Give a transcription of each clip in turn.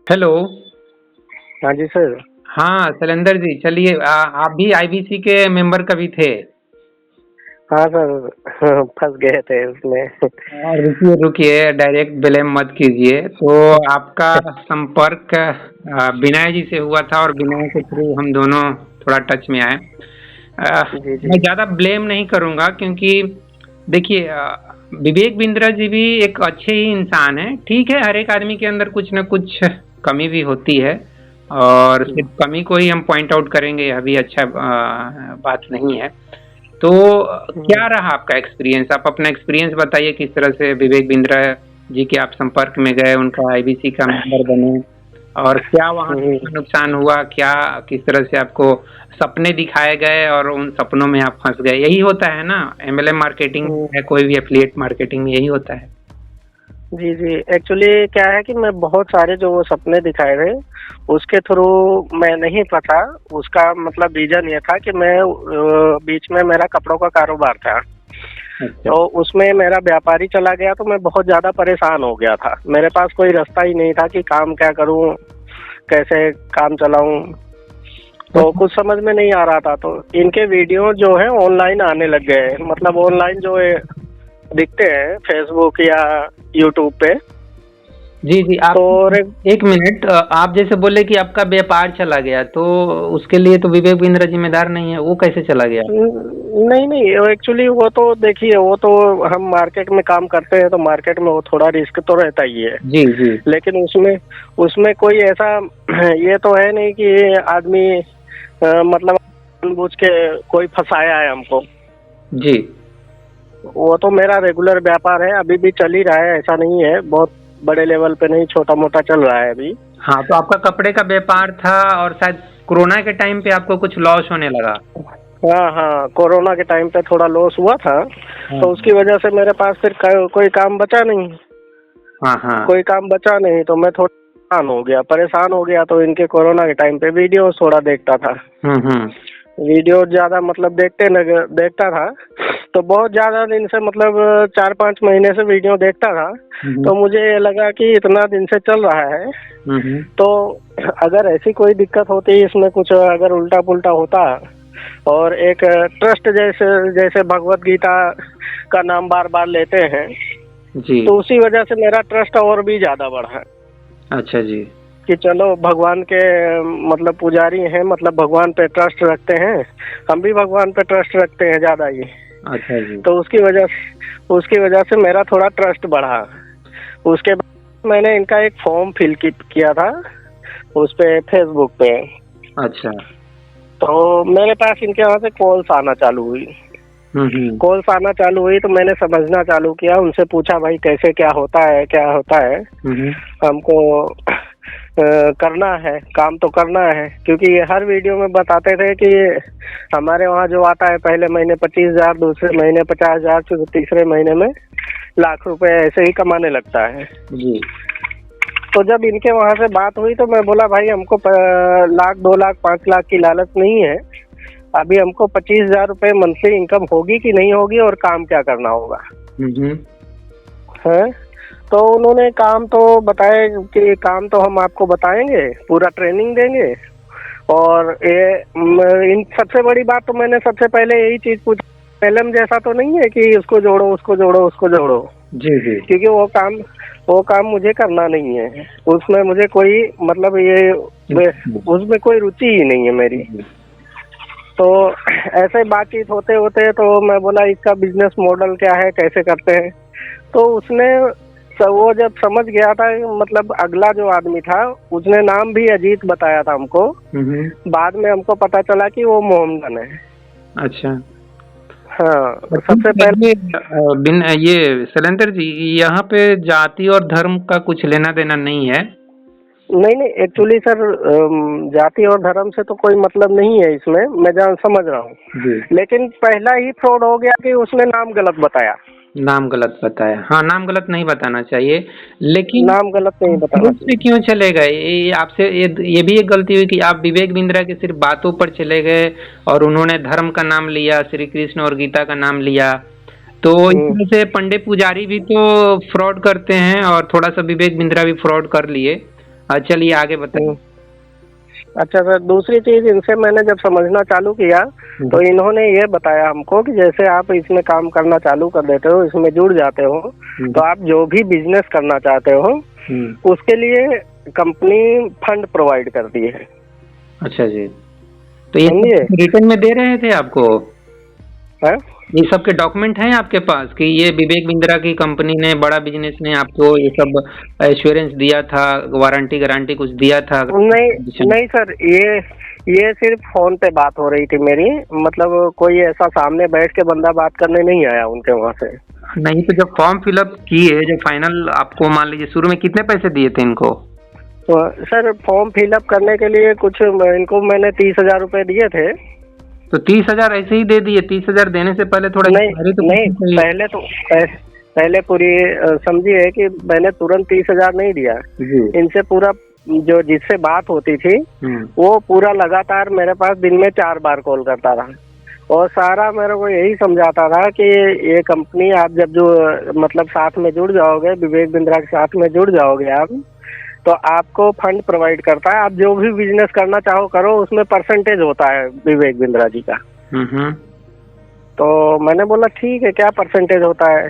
Hello. हाँ जी sir. हाँ शैलेंद्र जी, चलिए आप भी आईबीसी के मेंबर कभी थे? हाँ सर। फंस गए थे उसमें। रुकिए रुकिए, डायरेक्ट ब्लेम मत कीजिए। तो आपका संपर्क विनय जी से हुआ था और विनय के थ्रू हम दोनों थोड़ा टच में आए। जी मैं जी। ज़्यादा ब्लेम नहीं करूँगा क्योंकि देखिए विवेक बिंद्रा जी भी एक अच्छे ही इंसान हैं। ठीक है, हर एक आदमी के अंदर कुछ न कुछ कमी भी होती है और सिर्फ कमी को ही हम पॉइंट आउट करेंगे, यह भी अच्छा बात नहीं है। तो क्या रहा आपका एक्सपीरियंस? आप अपना एक्सपीरियंस बताइए, किस तरह से विवेक बिंद्रा जी के आप संपर्क में गए, उनका आईबीसी का मेंबर बने और क्या वहाँ से हम्म, आपका नुकसान हुआ, क्या किस तरह से आपको सपने दिखाए गए और उन सपनों में आप फंस गए? यही होता है ना, एमएलएम मार्केटिंग हम्म, है, कोई भी एफिलिएट मार्केटिंग में यही होता है। जी जी। एक्चुअली क्या है कि मैं बहुत सारे जो वो सपने दिखाए थे उसके थ्रू मैं नहीं फंसा। उसका मतलब रीजन ये था कि मैं बीच में मेरा कपड़ों का कारोबार था। अच्छा। तो उसमें मेरा व्यापारी चला गया तो मैं बहुत ज़्यादा परेशान हो गया था। मेरे पास कोई रास्ता ही नहीं था कि काम क्या करूं, कैसे काम चलाऊं। तो कुछ समझ में नहीं आ रहा था। तो इनके वीडियो जो है ऑनलाइन आने लग गए, मतलब ऑनलाइन जो है दिखते हैं फेसबुक या यूट्यूब पे। जी जी, आप तो एक मिनट, आप जैसे बोले कि आपका व्यापार चला गया, तो उसके लिए तो विवेक बिंद्रा जिम्मेदार नहीं है, वो कैसे चला गया? नहीं नहीं, एक्चुअली वो तो देखिए, वो तो हम मार्केट में काम करते हैं तो मार्केट में वो थोड़ा रिस्क तो रहता ही है। जी जी। लेकिन उसमें उसमें कोई ऐसा ये तो है नहीं कि आदमी मतलब जानबूझ के कोई फंसाया है हमको। जी। वो तो मेरा रेगुलर व्यापार है, अभी भी चल ही रहा है, ऐसा नहीं है, बहुत बड़े लेवल पे नहीं, छोटा मोटा चल रहा है अभी। हाँ, तो आपका कपड़े का व्यापार था और शायद कोरोना के टाइम पे आपको कुछ लॉस होने लगा। हाँ हाँ, कोरोना के टाइम पे थोड़ा लॉस हुआ था। हाँ तो उसकी वजह से मेरे पास फिर कोई काम बचा नहीं। हाँ हाँ। कोई काम बचा नहीं तो मैं थोड़ा परेशान हो गया। तो इनके कोरोना के टाइम पे वीडियो थोड़ा देखता था। हम्म। वीडियो ज्यादा मतलब देखता था। तो बहुत ज्यादा दिन से, मतलब 4-5 महीने से वीडियो देखता था। हम्म। तो मुझे ये लगा कि इतना दिन से चल रहा है, हम्म। तो अगर ऐसी कोई दिक्कत होती, इसमें कुछ अगर उल्टा पुल्टा होता और एक ट्रस्ट जैसे जैसे भगवत गीता का नाम बार बार लेते हैं, जी। तो उसी वजह से मेरा ट्रस्ट और भी ज्यादा बढ़ा अच्छा जी। कि चलो भगवान के मतलब पुजारी हैं, मतलब भगवान पे ट्रस्ट रखते हैं, हम भी भगवान पे ट्रस्ट रखते हैं ज्यादा ही। अच्छा जी। तो उसकी वजह से मेरा थोड़ा ट्रस्ट बढ़ा। उसके बाद मैंने इनका एक फॉर्म फिल किया था उस पे, फेसबुक पे। अच्छा। तो मेरे पास इनके वहाँ से कॉल्स आना चालू हुई। हम्म। तो मैंने समझना चालू किया, उनसे पूछा भाई कैसे क्या होता है, क्या होता है। हम्म। हमको करना है, काम तो करना है, क्योंकि ये हर वीडियो में बताते थे कि हमारे वहाँ जो आता है पहले महीने 25,000, दूसरे महीने 50,000, फिर तीसरे महीने में लाख रुपए ऐसे ही कमाने लगता है। जी। तो जब इनके वहाँ से बात हुई तो मैं बोला भाई हमको लाख, 2 लाख, 5 लाख की लालच नहीं है। अभी हमको 25,000 रुपये मंथली इनकम होगी कि नहीं होगी, और काम क्या करना होगा हम्म। है। तो उन्होंने काम तो बताए कि काम तो हम आपको बताएंगे, पूरा ट्रेनिंग देंगे। और ये इन सबसे बड़ी बात तो मैंने सबसे पहले यही चीज पूछी, एलएम जैसा तो नहीं है कि उसको जोड़ो, उसको जोड़ो, उसको जोड़ो। जी जी। क्योंकि वो काम मुझे करना नहीं है, उसमें मुझे कोई मतलब उसमें कोई रुचि ही नहीं है मेरी। तो ऐसे बातचीत होते होते तो मैं बोला इसका बिजनेस मॉडल क्या है, कैसे करते हैं। तो उसने वो जब समझ गया था, मतलब अगला जो आदमी था उसने नाम भी अजीत बताया था हमको। हम्म। बाद में हमको पता चला कि वो मोहम्मदन है। अच्छा। हाँ, सबसे पहले। ये ये शैलेंद्र जी, यहाँ पे जाति और धर्म का कुछ लेना देना नहीं है। नहीं नहीं, एक्चुअली सर जाति और धर्म से तो कोई मतलब नहीं है इसमें, मैं समझ रहा हूँ। जी। लेकिन पहला ही फ्रॉड हो गया कि उसने नाम गलत बताया। नाम गलत बताया, हाँ नाम गलत नहीं बताना चाहिए, लेकिन नाम गलत नहीं बताना ग्रुप से चाहिए। क्यों चले गए? ये आपसे ये भी एक गलती हुई कि आप विवेक बिंद्रा के सिर्फ बातों पर चले गए और उन्होंने धर्म का नाम लिया, श्री कृष्ण और गीता का नाम लिया। तो इस हम्म, तरह से पंडे पुजारी भी तो फ्रॉड करते हैं और थोड़ा सा विवेक बिंद्रा भी फ्रॉड कर लिए। चलिए आगे बताइए। अच्छा सर, दूसरी चीज इनसे मैंने जब समझना चालू किया तो इन्होंने ये बताया हमको कि जैसे आप इसमें काम करना चालू कर देते हो, इसमें जुड़ जाते हो, तो आप जो भी बिजनेस करना चाहते हो उसके लिए कंपनी फंड प्रोवाइड करती है। अच्छा जी, तो ये रिटर्न में दे रहे थे आपको? है? ये सब के डॉक्यूमेंट हैं आपके पास कि ये विवेक बिंद्रा की कंपनी ने, बड़ा बिजनेस ने आपको ये सब एश्योरेंस दिया था, वारंटी गारंटी कुछ दिया था? नहीं नहीं सर, ये सिर्फ फोन पे बात हो रही थी मेरी, मतलब कोई ऐसा सामने बैठ के बंदा बात करने नहीं आया उनके वहाँ से। नहीं, तो जब फॉर्म फिलअप किए, जब फाइनल आपको मान लीजिए शुरू में कितने पैसे दिए थे इनको? तो सर फॉर्म फिलअप करने के लिए कुछ इनको मैंने 30,000 रुपए दिए थे। तो 30,000 ऐसे ही दे दिए? 30,000 देने से पहले थोड़ा नहीं, पहले पूरी समझिए कि मैंने तुरंत 30,000 नहीं दिया। इनसे पूरा जो जिससे बात होती थी वो पूरा लगातार मेरे पास दिन में 4 बार कॉल करता रहा और सारा मेरे को यही समझाता था कि ये कंपनी आप जब जो मतलब साथ में जुड़ जाओगे, विवेक बिंद्रा के साथ में जुड़ जाओगे आप, तो आपको फंड प्रोवाइड करता है, आप जो भी बिजनेस करना चाहो करो, उसमें परसेंटेज होता है विवेक बिंद्रा जी का। तो मैंने बोला ठीक है, क्या परसेंटेज होता है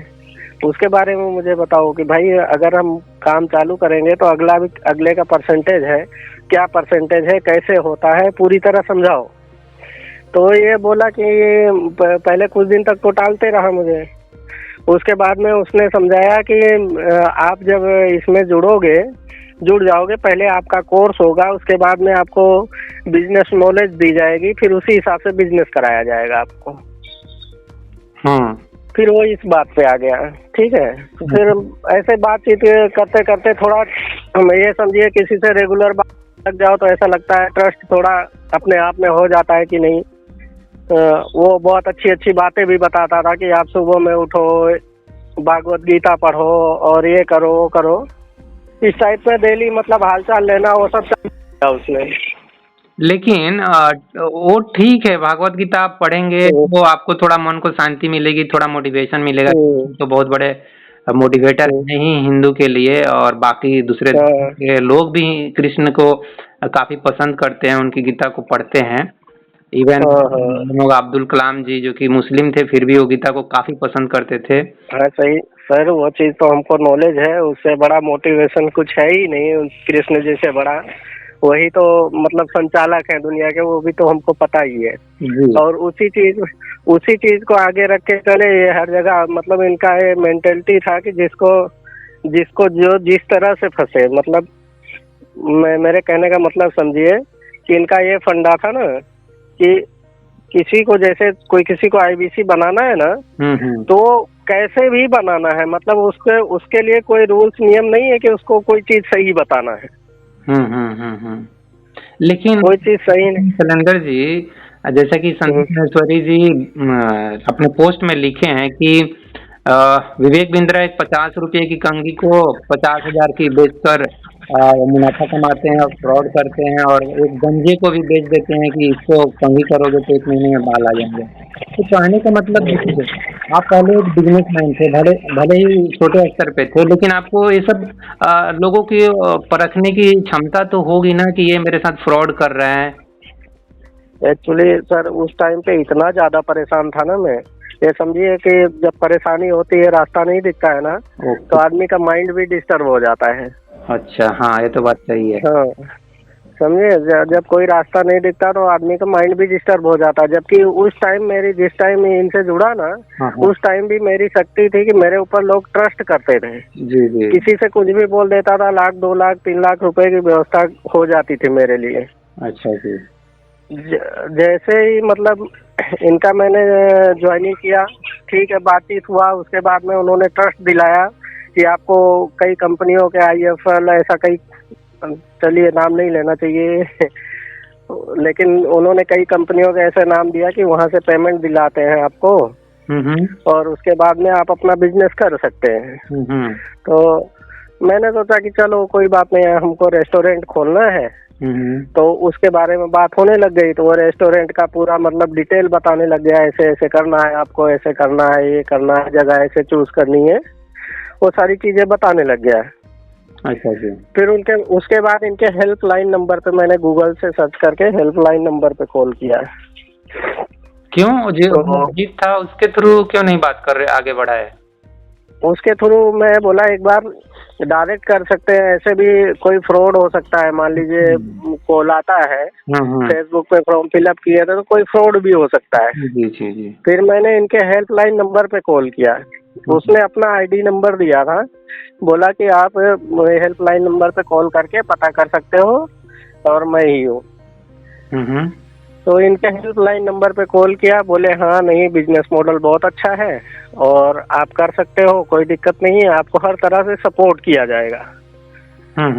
उसके बारे में मुझे बताओ कि भाई अगर हम काम चालू करेंगे तो अगले का परसेंटेज है, क्या परसेंटेज है, कैसे होता है, पूरी तरह समझाओ। तो ये बोला कि पहले कुछ दिन तक तो टालते रहा मुझे, उसके बाद में उसने समझाया कि आप जब इसमें जुड़ जाओगे, पहले आपका कोर्स होगा, उसके बाद में आपको बिजनेस नॉलेज दी जाएगी, फिर उसी हिसाब से बिजनेस कराया जाएगा आपको। फिर वो इस बात पे आ गया, ठीक है। तो फिर ऐसे बातचीत करते करते थोड़ा ये समझिए किसी से रेगुलर बात लग जाओ तो ऐसा लगता है ट्रस्ट थोड़ा अपने आप में हो जाता है कि नहीं। वो बहुत अच्छी अच्छी बातें भी बताता था कि आप सुबह में उठो, भागवत गीता पढ़ो और ये करो वो करो, इस टाइप में डेली मतलब हालचाल लेना, वो सब चल उसमें। लेकिन वो ठीक है, भागवत गीता आप पढ़ेंगे तो आपको थोड़ा मन को शांति मिलेगी, थोड़ा मोटिवेशन मिलेगा। तो बहुत बड़े मोटिवेटर हैं ही हिंदू के लिए, और बाकी दूसरे के लोग भी कृष्ण को काफी पसंद करते हैं, उनकी गीता को पढ़ते हैं। इवन लोग अब्दुल कलाम जी जो कि मुस्लिम थे फिर भी वो गीता को काफी पसंद करते थे। हाँ सही सर, वो चीज तो हमको नॉलेज है, उससे बड़ा मोटिवेशन कुछ है ही नहीं। कृष्ण जी से बड़ा वही तो मतलब संचालक है दुनिया के, वो भी तो हमको पता ही है। और उसी चीज को आगे रख के चले, ये हर जगह मतलब इनका ये मेंटेलिटी था कि जिसको जो जिस तरह से फंसे, मतलब मेरे कहने का मतलब समझिए कि इनका ये फंडा था ना कि किसी को जैसे किसी को आईबीसी बनाना है ना, तो कैसे भी बनाना है, मतलब उसके लिए कोई रूल्स नियम नहीं है कि उसको कोई चीज सही बताना है। लेकिन कोई चीज सही नहीं। शैलेंद्र जी, जैसा कि संदीप महेश्वरी जी अपने पोस्ट में लिखे हैं कि विवेक बिंद्रा एक 50 रुपये की कंघी को 50,000 की बेचकर मुनाफा कमाते हैं और फ्रॉड करते हैं, और एक गंजे को भी बेच देते हैं कि इसको कंघी करोगे तो 1 महीने में बाल आ जाएंगे। तो कहने का मतलब देखिए, आप पहले एक बिजनेसमैन थे, भले ही छोटे स्तर पे थे, लेकिन आपको ये सब लोगों की परखने की क्षमता तो होगी ना कि ये मेरे साथ फ्रॉड कर रहा है। एक्चुअली सर उस टाइम पे इतना ज्यादा परेशान था ना मैं, ये समझिए कि जब परेशानी होती है, रास्ता नहीं दिखता है ना, तो आदमी का माइंड भी डिस्टर्ब हो जाता है। अच्छा, हाँ ये तो बात सही है। हाँ समझिए, जब कोई रास्ता नहीं दिखता तो आदमी का माइंड भी डिस्टर्ब हो जाता है। जबकि उस टाइम जिस टाइम इनसे जुड़ा ना, उस टाइम भी मेरी शक्ति थी कि मेरे ऊपर लोग ट्रस्ट करते थे। जी। किसी से कुछ भी बोल देता था, 1,00,000, 2,00,000, 3,00,000 रुपए की व्यवस्था हो जाती थी मेरे लिए। अच्छा जी। जैसे ही मतलब इनका मैंने ज्वाइनिंग किया, ठीक है, बातचीत हुआ, उसके बाद में उन्होंने ट्रस्ट दिलाया कि आपको कई कंपनियों के IFL ऐसा कई, चलिए नाम नहीं लेना चाहिए लेकिन उन्होंने कई कंपनियों के ऐसे नाम दिया कि वहां से पेमेंट दिलाते हैं आपको और उसके बाद में आप अपना बिजनेस कर सकते हैं। तो मैंने सोचा कि चलो कोई बात नहीं है, हमको रेस्टोरेंट खोलना है। तो उसके बारे में बात होने लग गई, तो वो रेस्टोरेंट का पूरा मतलब डिटेल बताने लग गया, ऐसे ऐसे करना है आपको, ऐसे करना है, ये करना है, जगह ऐसे चूज करनी है, वो सारी चीजें बताने लग गया। अच्छा जी। फिर उनके उसके बाद इनके हेल्पलाइन नंबर पे मैंने गूगल से सर्च करके हेल्पलाइन नंबर पे कॉल किया। क्यों जो तो अजीत था उसके थ्रू क्यों नहीं बात कर रहे, आगे बढ़ाए? उसके थ्रू मैं बोला एक बार डायरेक्ट कर सकते हैं, ऐसे भी कोई फ्रॉड हो सकता है, मान लीजिए कॉल आता है हम्म। फेसबुक पे फॉर्म फिलअप किया था तो कोई फ्रॉड भी हो सकता है। जी जी जी। फिर मैंने इनके हेल्पलाइन नंबर पे कॉल किया, उसने अपना आईडी नंबर दिया था, बोला कि आप हेल्पलाइन नंबर पे कॉल करके पता कर सकते हो और मैं ही हूँ। हम्म। तो इनके हेल्पलाइन नंबर पे कॉल किया, बोले हाँ नहीं बिजनेस मॉडल बहुत अच्छा है और आप कर सकते हो, कोई दिक्कत नहीं है, आपको हर तरह से सपोर्ट किया जाएगा।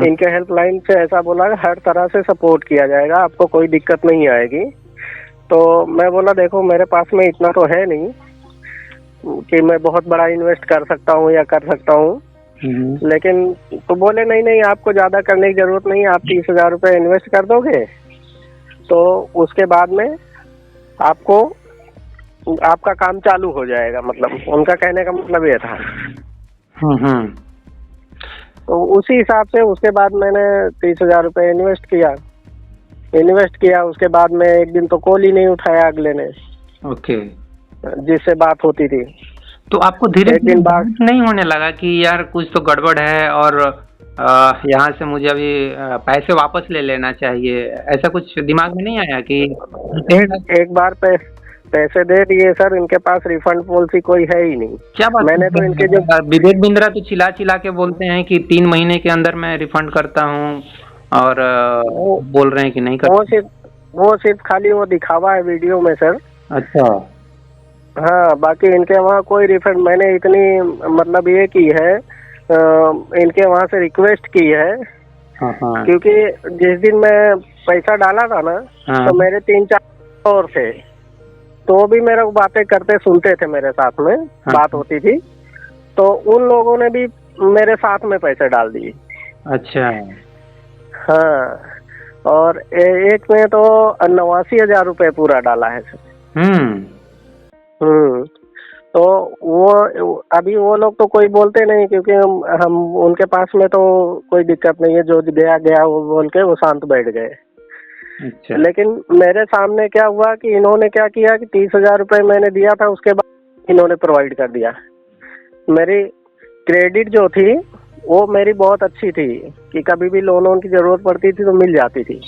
इनके हेल्पलाइन से ऐसा बोला हर तरह से सपोर्ट किया जाएगा, आपको कोई दिक्कत नहीं आएगी। तो मैं बोला देखो मेरे पास में इतना तो है नहीं कि मैं बहुत बड़ा इन्वेस्ट कर सकता हूँ या कर सकता हूँ, लेकिन तो बोले नहीं नहीं आपको ज़्यादा करने की ज़रूरत नहीं, आप 30,000 रुपये इन्वेस्ट कर दोगे तो उसके बाद में आपको आपका काम चालू हो जाएगा, मतलब उनका कहने का मतलब ये था। तो उसी हिसाब से उसके बाद मैंने 30,000 रुपये इन्वेस्ट किया। उसके बाद में एक दिन तो कॉल ही नहीं उठाया अगले ने, ओके, जिससे बात होती थी। तो आपको धीरे एक दिन बाद नहीं होने लगा कि यार कुछ तो गड़बड़ है और यहाँ से मुझे अभी पैसे वापस ले लेना चाहिए, ऐसा कुछ दिमाग में नहीं आया कि एक बार पैसे दे दिए सर, इनके पास रिफंड पॉलिसी कोई है ही नहीं। क्या बात? मैंने तो इनके जो विवेक बिंद्रा तो चिल्ला चिल्ला के बोलते हैं कि 3 महीने के अंदर मैं रिफंड करता हूँ और बोल रहे हैं कि नहीं करते। वो सिर्फ खाली वो दिखावा है वीडियो में सर। अच्छा। हाँ, बाकी इनके वहाँ कोई रिफंड, मैंने इतनी मतलब ये की है, इनके वहाँ से रिक्वेस्ट की है। हाँ। क्योंकि जिस दिन मैं पैसा डाला था ना, तो मेरे 3-4 और थे, तो भी मेरे को बातें करते सुनते थे, मेरे साथ में बात होती थी, तो उन लोगों ने भी मेरे साथ में पैसे डाल दिए। अच्छा। हाँ, और एक में तो 89,000 रुपये पूरा डाला है सर। तो वो अभी वो लोग तो कोई बोलते नहीं, क्योंकि हम उनके पास में तो कोई दिक्कत नहीं है, जो गया वो बोल के वो शांत बैठ गए। अच्छा। लेकिन मेरे सामने क्या हुआ कि इन्होंने क्या किया कि 30,000 रुपये मैंने दिया था, उसके बाद इन्होंने प्रोवाइड कर दिया। मेरी क्रेडिट जो थी वो मेरी बहुत अच्छी थी कि कभी भी लोन की जरूरत पड़ती थी तो मिल जाती थी।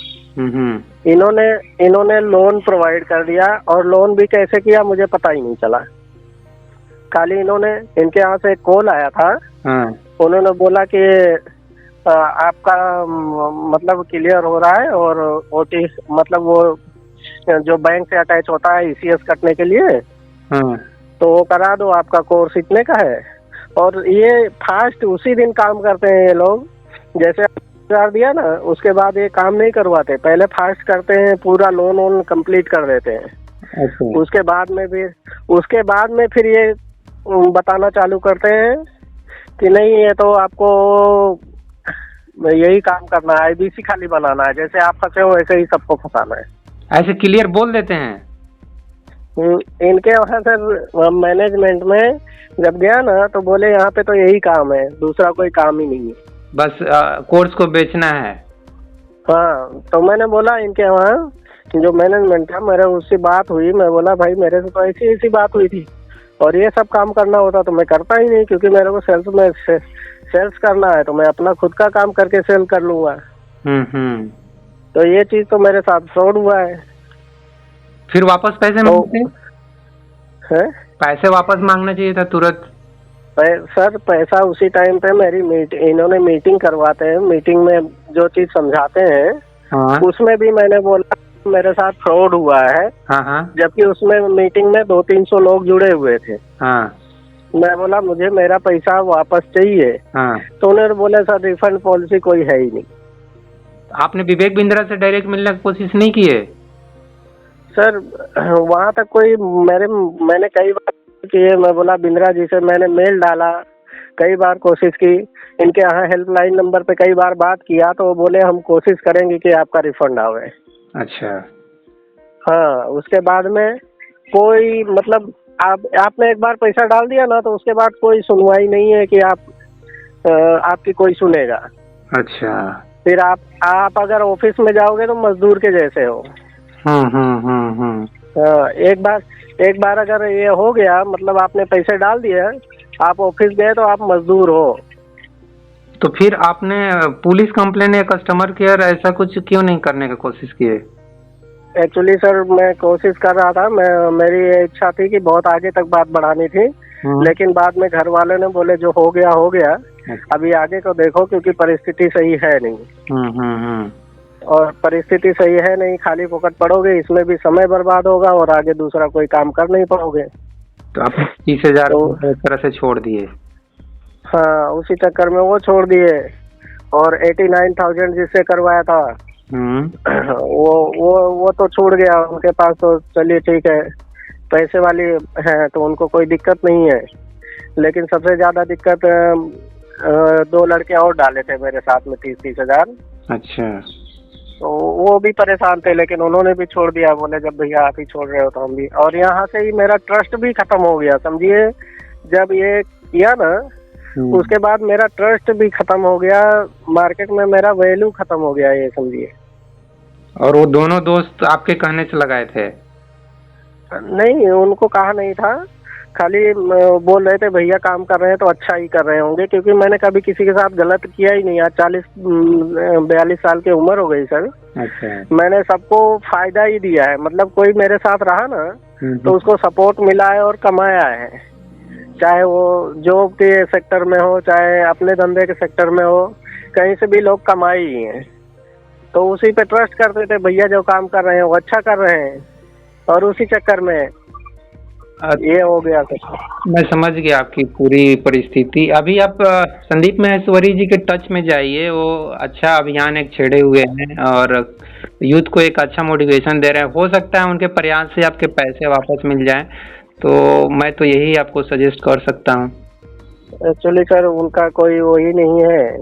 इन्होंने लोन प्रोवाइड कर दिया, और लोन भी कैसे किया मुझे पता ही नहीं चला। खाली इनके यहाँ से एक कॉल आया था। उन्होंने बोला कि आपका मतलब क्लियर हो रहा है, और ओटी मतलब वो जो बैंक से अटैच होता है ईसीएस कटने के लिए, तो वो करा दो, आपका कोर्स इतने का है। और ये फास्ट उसी दिन काम करते हैं ये लोग, जैसे दिया ना उसके बाद ये काम नहीं करवाते, पहले फास्ट करते हैं, पूरा लोन कंप्लीट कर देते हैं। अच्छा। उसके बाद में फिर ये बताना चालू करते हैं कि नहीं ये तो आपको यही काम करना है, आईबीसी खाली बनाना है, जैसे आप फंसे हो वैसे ही सबको फंसाना है, ऐसे क्लियर बोल देते हैं। इनके वहाँ सर मैनेजमेंट में जब गया ना तो बोले यहाँ पे तो यही काम है, दूसरा कोई काम ही नहीं है, बस कोर्स को बेचना है। हाँ, तो मैंने बोला इनके वहाँ जो मैनेजमेंट था, मेरे उससे बात हुई, मैं बोला भाई मेरे से तो ऐसी बात हुई थी, और ये सब काम करना होता तो मैं करता ही नहीं, क्योंकि मेरे को सेल्स करना है, तो मैं अपना खुद का काम करके सेल कर लूंगा। तो ये चीज तो मेरे साथ फ्रॉड हुआ है। फिर वापस पैसे मांगते हैं? पैसे वापस मांगना चाहिए था तुरंत। सर पैसा उसी टाइम पे इन्होंने मीटिंग करवाते हैं, मीटिंग में जो चीज समझाते हैं। हाँ। उसमें भी मैंने बोला मेरे साथ फ्रॉड हुआ है। हाँ। जबकि उसमें मीटिंग में 200-300 लोग जुड़े हुए थे। हाँ। मैं बोला मुझे मेरा पैसा वापस चाहिए। हाँ। तो उन्होंने बोला सर रिफंड पॉलिसी कोई है ही नहीं। आपने विवेक बिंद्रा से डायरेक्ट मिलने की कोशिश नहीं की है? सर वहाँ तक कोई मैंने कई बार किए, मैं बोला बिंद्रा जी से मैंने मेल डाला, कई बार कोशिश की, इनके यहाँ हेल्पलाइन नंबर पे कई बार बात किया, तो वो बोले हम कोशिश करेंगे कि आपका रिफंड आवे। अच्छा। हाँ, उसके बाद में कोई मतलब आपने एक बार पैसा डाल दिया ना, तो उसके बाद कोई सुनवाई नहीं है कि आपकी कोई सुनेगा। अच्छा। फिर आप अगर ऑफिस में जाओगे तो मजदूर के जैसे हो। हाँ, एक बार अगर ये हो गया, मतलब आपने पैसे डाल दिए, आप ऑफिस गए तो आप मजदूर हो। तो फिर आपने पुलिस कंप्लेन या कस्टमर केयर ऐसा कुछ क्यों नहीं करने की कोशिश की है? एक्चुअली सर मैं कोशिश कर रहा था, मेरी ये इच्छा थी कि बहुत आगे तक बात बढ़ानी थी, लेकिन बाद में घर वालों ने बोले जो हो गया हो गया, अभी आगे को देखो क्योंकि परिस्थिति सही है नहीं। और परिस्थिति सही है नहीं, खाली फोकट पड़ोगे, इसमें भी समय बर्बाद होगा और आगे दूसरा कोई काम कर नहीं पाओगे। तो आप 30,000 तो एक तरह से छोड़ दिए? हाँ, उसी चक्कर में वो छोड़ दिए। और 89,000 जिससे करवाया था वो तो छूट गया उनके पास, तो चलिए ठीक है, पैसे वाली है तो उनको कोई दिक्कत नहीं है। लेकिन सबसे ज्यादा दिक्कत 2 लड़के और डाले थे मेरे साथ में 30,000। अच्छा। तो वो भी परेशान थे, लेकिन उन्होंने भी छोड़ दिया, बोले जब भैया आप ही छोड़ रहे हो तो हम भी। और यहाँ से ही मेरा ट्रस्ट भी खत्म हो गया, समझिए। जब ये किया ना, उसके बाद मेरा ट्रस्ट भी खत्म हो गया, मार्केट में मेरा वैल्यू खत्म हो गया, ये समझिए। और वो दोनों दोस्त आपके कहने से लगाए थे? नहीं, उनको कहा नहीं था, खाली बोल रहे थे भैया काम कर रहे हैं तो अच्छा ही कर रहे होंगे, क्योंकि मैंने कभी किसी के साथ गलत किया ही नहीं। आज 42 साल की उम्र हो गई सर। अच्छा। मैंने सबको फायदा ही दिया है, मतलब कोई मेरे साथ रहा ना तो उसको सपोर्ट मिला है और कमाया है, चाहे वो जॉब के सेक्टर में हो, चाहे अपने धंधे के सेक्टर में हो, कहीं से भी लोग कमाए ही हैं। तो उसी पे ट्रस्ट करते थे, भैया जो काम कर रहे हैं वो अच्छा कर रहे हैं, और उसी चक्कर में ये हो गया सर। मैं समझ गया आपकी पूरी परिस्थिति। अभी आप संदीप महेश्वरी जी के टच में जाइए, वो अच्छा अभियान एक छेड़े हुए हैं और यूथ को एक अच्छा मोटिवेशन दे रहे हैं। हो सकता है उनके प्रयास से आपके पैसे वापस मिल जाएं, तो मैं तो यही आपको सजेस्ट कर सकता हूँ। एक्चुअली सर उनका कोई वही नहीं है,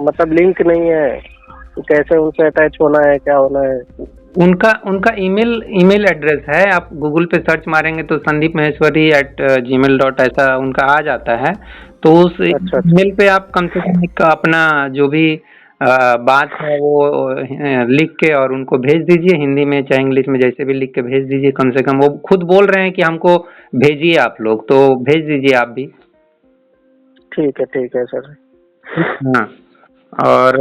मतलब लिंक नहीं है, कैसे उनसे अटैच होना है, क्या होना है। उनका ईमेल एड्रेस है, आप गूगल पे सर्च मारेंगे तो संदीप महेश्वरी @gmail. ऐसा उनका आ जाता है। तो उस ईमेल पे आप कम से कम एक अपना जो भी बात है वो लिख के और उनको भेज दीजिए, हिंदी में चाहे इंग्लिश में, जैसे भी लिख के भेज दीजिए। कम से कम वो खुद बोल रहे हैं कि हमको भेजिए आप लोग, तो भेज दीजिए आप भी। ठीक है सर। हाँ, और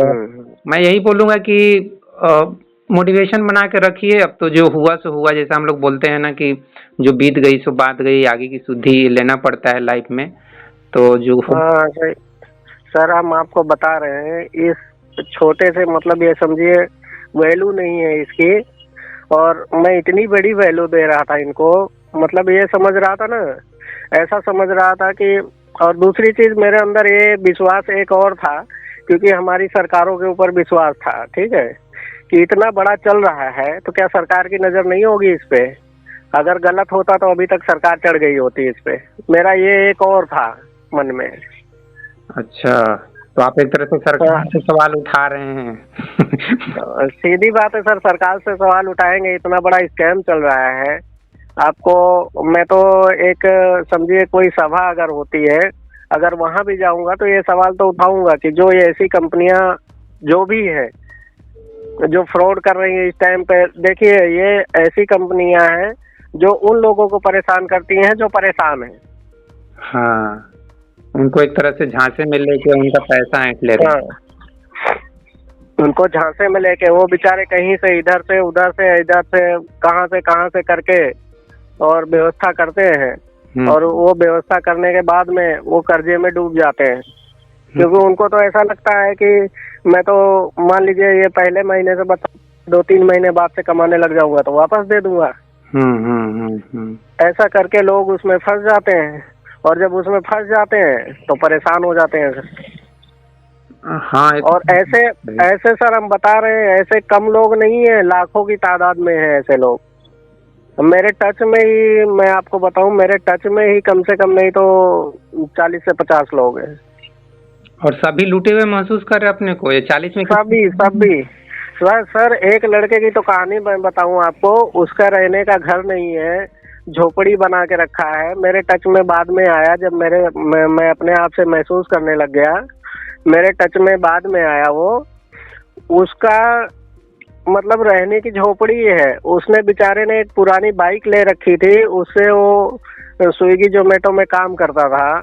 मैं यही बोलूँगा कि मोटिवेशन बना के रखिए। अब तो जो हुआ सो हुआ, जैसा हम लोग बोलते हैं ना कि जो बीत गई सो बात गई, आगे की सुधि लेना पड़ता है लाइफ में। तो जो हाँ सर, हम आपको बता रहे हैं, इस छोटे से मतलब ये समझिए वैल्यू नहीं है इसकी, और मैं इतनी बड़ी वैल्यू दे रहा था इनको, मतलब ये समझ रहा था ना, ऐसा समझ रहा था कि। और दूसरी चीज मेरे अंदर ये विश्वास एक और था, क्योंकि हमारी सरकारों के ऊपर विश्वास था, ठीक है, कि इतना बड़ा चल रहा है तो क्या सरकार की नजर नहीं होगी इस पे। अगर गलत होता तो अभी तक सरकार चढ़ गई होती इस पे, मेरा ये एक और था मन में। अच्छा, तो आप एक तरह से सरकार से सवाल उठा रहे हैं। सीधी बात है सर, सरकार से सवाल उठाएंगे, इतना बड़ा स्कैम चल रहा है। आपको मैं तो एक समझिए, कोई सभा अगर होती है, अगर वहां भी जाऊंगा तो ये सवाल तो उठाऊंगा कि जो ये ऐसी कंपनियां जो भी है जो फ्रॉड कर रही है इस टाइम पे, देखिए ये ऐसी कंपनियां हैं जो उन लोगों को परेशान करती हैं जो परेशान हैं। हाँ, उनको एक तरह से झांसे में लेके उनका पैसा ऐंठ ले रहे हैं। उनको झांसे में लेके वो बेचारे कहीं से इधर से उधर से इधर से कहां से करके और व्यवस्था करते हैं, और वो व्यवस्था करने के बाद में वो कर्जे में डूब जाते हैं, क्योंकि उनको तो ऐसा लगता है कि मैं तो मान लीजिए ये पहले महीने से बता 2-3 महीने बाद से कमाने लग जाऊंगा तो वापस दे दूंगा। ऐसा करके लोग उसमें फंस जाते हैं, और जब उसमें फंस जाते हैं तो परेशान हो जाते हैं। हाँ, और ऐसे सर हम बता रहे हैं, ऐसे कम लोग नहीं है, लाखों की तादाद में है ऐसे लोग। मेरे टच में ही, मैं आपको बताऊं, मेरे टच में ही कम से कम नहीं तो 40 से 50 लोग हैं। और सभी लूटे हुए महसूस कर रहे अपने को? ये 40 में सभी सर, एक लड़के की तो कहानी मैं बताऊं आपको, उसका रहने का घर नहीं है, झोपड़ी बना के रखा है। मेरे टच में बाद में आया, जब मैं अपने आप से महसूस करने लग गया मेरे टच में बाद में आया वो। उसका मतलब रहने की झोपड़ी है, उसने बेचारे ने एक पुरानी बाइक ले रखी थी, उससे वो स्विगी जोमेटो में काम करता था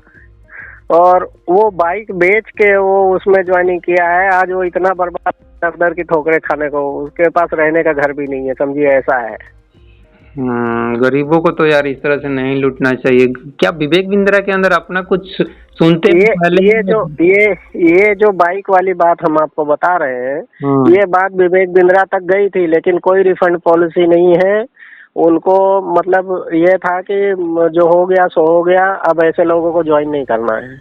और वो बाइक बेच के वो उसमें ज्वाइनिंग किया है। आज वो इतना बर्बाद दर दर की ठोकरें खाने को, उसके पास रहने का घर भी नहीं है, समझिए ऐसा है। गरीबों को तो यार इस तरह से नहीं लूटना चाहिए। क्या विवेक बिंद्रा के अंदर अपना कुछ सुनते ये पहले? ये जो बाइक वाली बात हम आपको बता रहे हैं, ये बात विवेक बिंद्रा तक गई थी, लेकिन कोई रिफंड पॉलिसी नहीं है उनको। मतलब ये था कि जो हो गया सो हो गया, अब ऐसे लोगों को ज्वाइन नहीं करना है।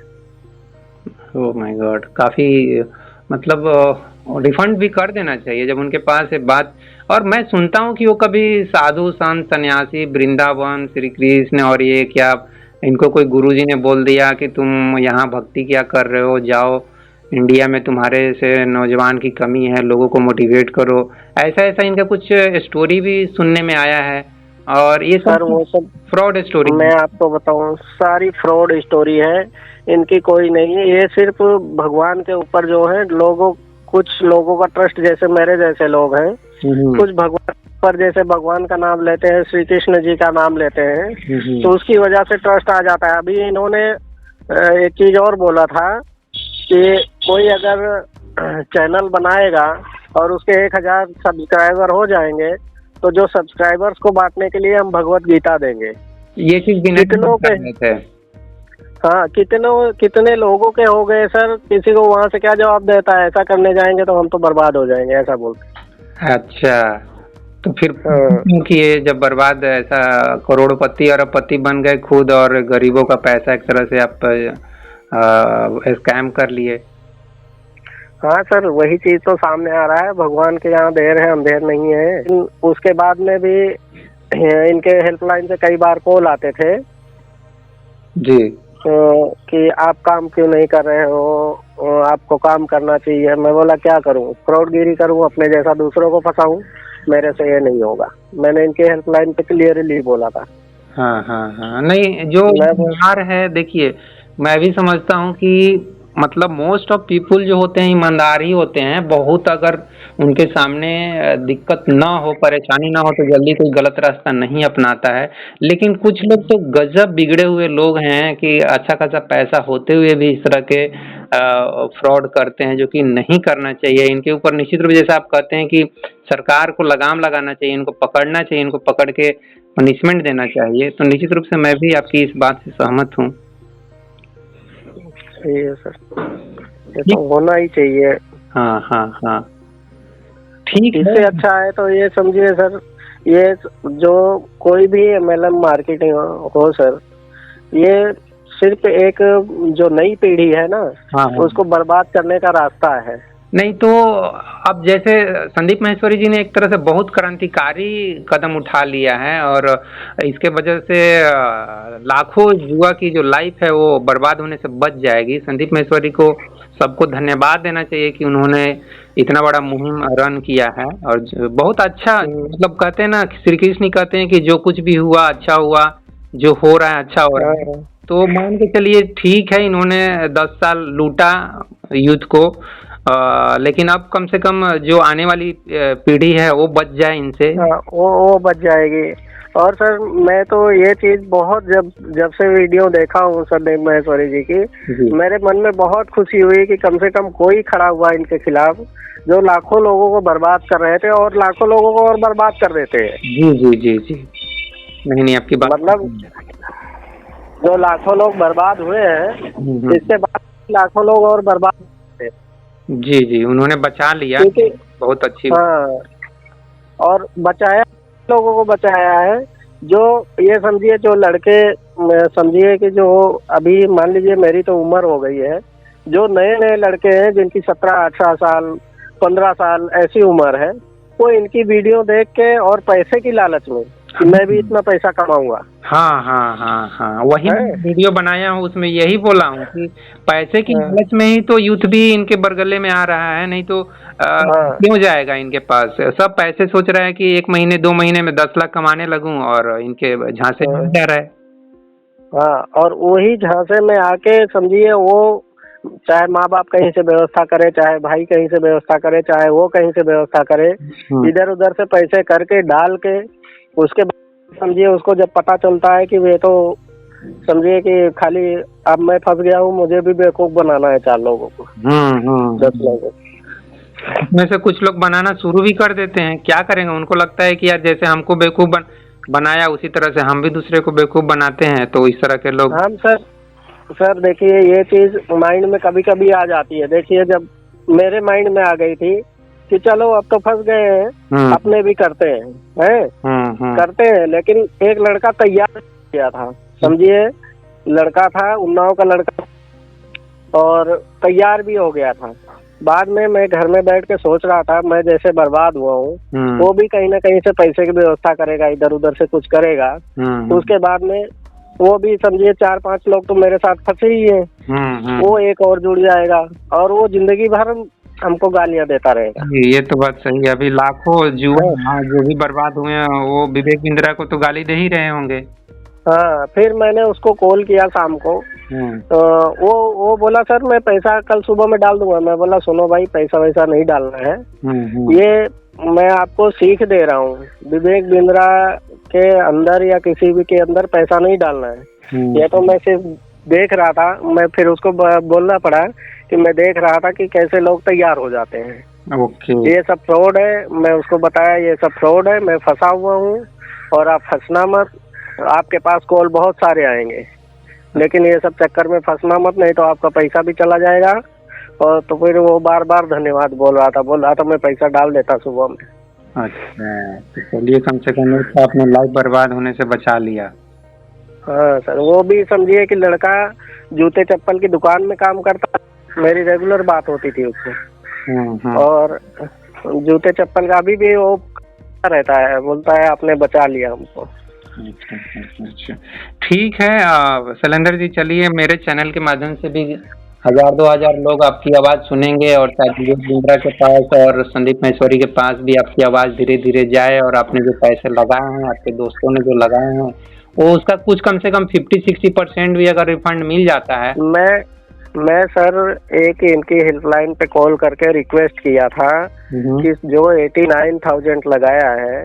ओह माय गॉड, काफी मतलब रिफंड भी कर देना चाहिए जब उनके पास है बात। और मैं सुनता हूँ कि वो कभी साधु संत सन्यासी वृंदावन श्री कृष्ण और ये क्या इनको कोई गुरुजी ने बोल दिया कि तुम यहाँ भक्ति क्या कर रहे हो, जाओ इंडिया में तुम्हारे से नौजवान की कमी है, लोगों को मोटिवेट करो, ऐसा ऐसा इनका कुछ स्टोरी भी सुनने में आया है। और ये सर वो सब फ्रॉड स्टोरी मैं आपको बताऊं, सारी फ्रॉड स्टोरी है, इनकी कोई नहीं है। ये सिर्फ भगवान के ऊपर जो है कुछ लोगों का ट्रस्ट, जैसे मेरे जैसे लोग हैं, कुछ भगवान पर जैसे भगवान का नाम लेते हैं, श्री कृष्ण जी का नाम लेते हैं, तो उसकी वजह से ट्रस्ट आ जाता है। अभी इन्होंने एक चीज और बोला था कि कोई अगर चैनल बनाएगा और उसके 1000 सब्सक्राइबर हो जाएंगे तो जो सब्सक्राइबर्स को बांटने के लिए हम भगवत गीता देंगे। ये चीज कितनों के हाँ कितने लोगों के हो गए सर, किसी को वहाँ से क्या जवाब देता है, ऐसा करने जाएंगे तो हम तो बर्बाद हो जाएंगे, ऐसा बोलते। अच्छा, तो फिर क्योंकि ये जब बर्बाद ऐसा करोड़पति अरबपति बन गए खुद और गरीबों का पैसा एक तरह से आप स्कैम कर लिए। हाँ सर, वही चीज तो सामने आ रहा है। भगवान के यहाँ देर है अंधेर नहीं है। उसके बाद में भी इनके हेल्पलाइन से कई बार कॉल आते थे जी कि आप काम क्यों नहीं कर रहे हो, आपको काम करना चाहिए। मैं बोला क्या करूं, फ्रॉडगिरी करूं, अपने जैसा दूसरों को फंसाऊं, मेरे से ये नहीं होगा। मैंने इनके हेल्पलाइन पे क्लियरली बोला था। हाँ हाँ हाँ, नहीं जो ईमानदार है, देखिए मैं भी समझता हूँ कि मतलब मोस्ट ऑफ पीपुल जो होते हैं ईमानदार ही होते हैं। बहुत अगर उनके सामने दिक्कत ना हो, परेशानी ना हो तो जल्दी कोई गलत रास्ता नहीं अपनाता है। लेकिन कुछ लोग तो गजब बिगड़े हुए लोग हैं कि अच्छा खासा पैसा होते हुए भी इस तरह के फ्रॉड करते हैं, जो कि नहीं करना चाहिए। इनके ऊपर निश्चित रूप से जैसे आप कहते हैं कि सरकार को लगाम लगाना चाहिए, इनको पकड़ना चाहिए, इनको पकड़ के पनिशमेंट देना चाहिए। तो निश्चित रूप से मैं भी आपकी इस बात से सहमत हूँ। सही है सर, ये तो होना ही चाहिए। हाँ हाँ हाँ, ठीक है। इससे अच्छा है तो ये समझिए सर, ये जो कोई भी MLM मार्केटिंग हो सर, ये सिर्फ एक जो नई पीढ़ी है ना, हाँ, उसको बर्बाद करने का रास्ता है। नहीं तो अब जैसे संदीप माहेश्वरी जी ने एक तरह से बहुत क्रांतिकारी कदम उठा लिया है और इसके वजह से लाखों युवा की जो लाइफ है वो बर्बाद होने से बच जाएगी। संदीप माहेश्वरी को सबको धन्यवाद देना चाहिए कि उन्होंने इतना बड़ा मुहिम रन किया है। और बहुत अच्छा, मतलब कहते हैं ना, श्री कृष्ण कहते हैं कि जो कुछ भी हुआ अच्छा हुआ, जो हो रहा है अच्छा हो रहा है। तो मान के चलिए ठीक है, इन्होंने 10 साल लूटा यूथ को, लेकिन अब कम से कम जो आने वाली पीढ़ी है वो बच जाए इनसे। वो बच जाएगी। और सर मैं तो ये चीज बहुत जब से वीडियो देखा हूँ संदीप माहेश्वरी जी की, मेरे मन में बहुत खुशी हुई कि कम से कम कोई खड़ा हुआ इनके खिलाफ, जो लाखों लोगों को बर्बाद कर रहे थे और लाखों लोगों को और बर्बाद कर देते हैं। जी जी जी जी, नहीं आपकी बात, मतलब जो लाखों लोग बर्बाद हुए हैं, इसके बाद लाखों लोग और बर्बाद हुए। जी जी, उन्होंने बचा लिया, बहुत अच्छी। हाँ, और बचाया, लोगों को बचाया है। जो ये समझिए, जो लड़के समझिए कि जो अभी मान लीजिए मेरी तो उम्र हो गई है, जो नए नए लड़के हैं जिनकी 17-18 साल 15 साल ऐसी उम्र है, वो इनकी वीडियो देख के और पैसे की लालच में कि मैं भी इतना पैसा कमाऊंगा। हाँ हाँ हाँ हाँ, वही वीडियो बनाया हूँ, उसमें यही बोला हूँ कि पैसे की लालच में ही तो यूथ भी इनके बरगले में आ रहा है, नहीं तो क्यों जाएगा इनके पास। सब पैसे सोच रहा है कि 1 महीने 2 महीने में 10 लाख कमाने लगूं और इनके झांसे में जा रहा है। हाँ, और वही झांसे में आके समझिए वो चाहे माँ बाप कहीं से व्यवस्था करे, चाहे भाई कहीं से व्यवस्था करे, चाहे वो कहीं से व्यवस्था करे, इधर उधर से पैसे करके डाल के उसके बाद समझिए उसको जब पता चलता है कि वे तो समझिए कि खाली अब मैं फंस गया हूँ, मुझे भी बेवकूफ बनाना है 4 लोगों को, 10 लोगों को। में से कुछ लोग बनाना शुरू भी कर देते हैं, क्या करेंगे? उनको लगता है कि यार जैसे हमको बेवकूफ बनाया उसी तरह से हम भी दूसरे को बेवकूफ बनाते हैं, तो इस तरह के लोग। हम सर देखिए ये चीज माइंड में कभी कभी आ जाती है। देखिए जब मेरे माइंड में आ गई थी कि चलो अब तो फंस गए हैं, अपने भी करते हैं, करते हैं, लेकिन एक लड़का तैयार किया था, समझिए लड़का था, उन्नाव का लड़का, और तैयार भी हो गया था। बाद में मैं घर में बैठ के सोच रहा था, मैं जैसे बर्बाद हुआ हूँ, वो भी कहीं ना कहीं से पैसे की व्यवस्था करेगा, इधर उधर से कुछ करेगा, उसके बाद में वो भी समझिए 4-5 लोग तो मेरे साथ फंसे ही हैं, वो एक और जुड़ जाएगा और वो जिंदगी भर हमको गालियां देता रहेगा। ये तो बात सही है। अभी लाखों जुआ जो भी बर्बाद हुए हैं वो विवेक बिंद्रा को तो गाली दे ही रहे होंगे। हाँ, फिर मैंने उसको कॉल किया शाम को, तो वो बोला सर मैं पैसा कल सुबह में डाल दूंगा। मैं बोला सुनो भाई, पैसा वैसा नहीं डालना है, ये मैं आपको सीख दे रहा हूँ, विवेक बिंद्रा के अंदर या किसी भी के अंदर पैसा नहीं डालना है। ये तो मैं सिर्फ देख रहा था, मैं फिर उसको बोलना पड़ा कि मैं देख रहा था कि कैसे लोग तैयार हो जाते हैं। ये सब फ्रॉड है, मैं उसको बताया ये सब फ्रॉड है, मैं फंसा हुआ हूँ और आप फंसना मत, आपके पास कॉल बहुत सारे आएंगे, लेकिन ये सब चक्कर में फंसना मत, नहीं तो आपका पैसा भी चला जाएगा। और तो फिर वो बार बार धन्यवाद बोल रहा था मैं पैसा डाल देता सुबह में। अच्छा, तो चलिए कम से कम आपने लाइफ बर्बाद होने से बचा लिया। हाँ सर, वो भी समझिए कि लड़का जूते चप्पल की दुकान में काम करता, मेरी रेगुलर बात होती थी उससे, और जूते चप्पल का अभी भी वो रहता है, बोलता है आपने बचा लिया हमको। अच्छा, ठीक है शैलेंद्र जी, चलिए मेरे चैनल के माध्यम से भी 1000-2000 लोग आपकी आवाज़ सुनेंगे और शायद विवेक बिंद्रा के पास और संदीप माहेश्वरी के पास भी आपकी आवाज़ धीरे धीरे जाए और आपने जो पैसे लगाए हैं, आपके दोस्तों ने जो लगाए हैं, वो उसका कुछ कम से कम 50-60% भी अगर रिफंड मिल जाता है। मैं सर एक इनकी हेल्पलाइन पे कॉल करके रिक्वेस्ट किया था कि जो 89,000 लगाया है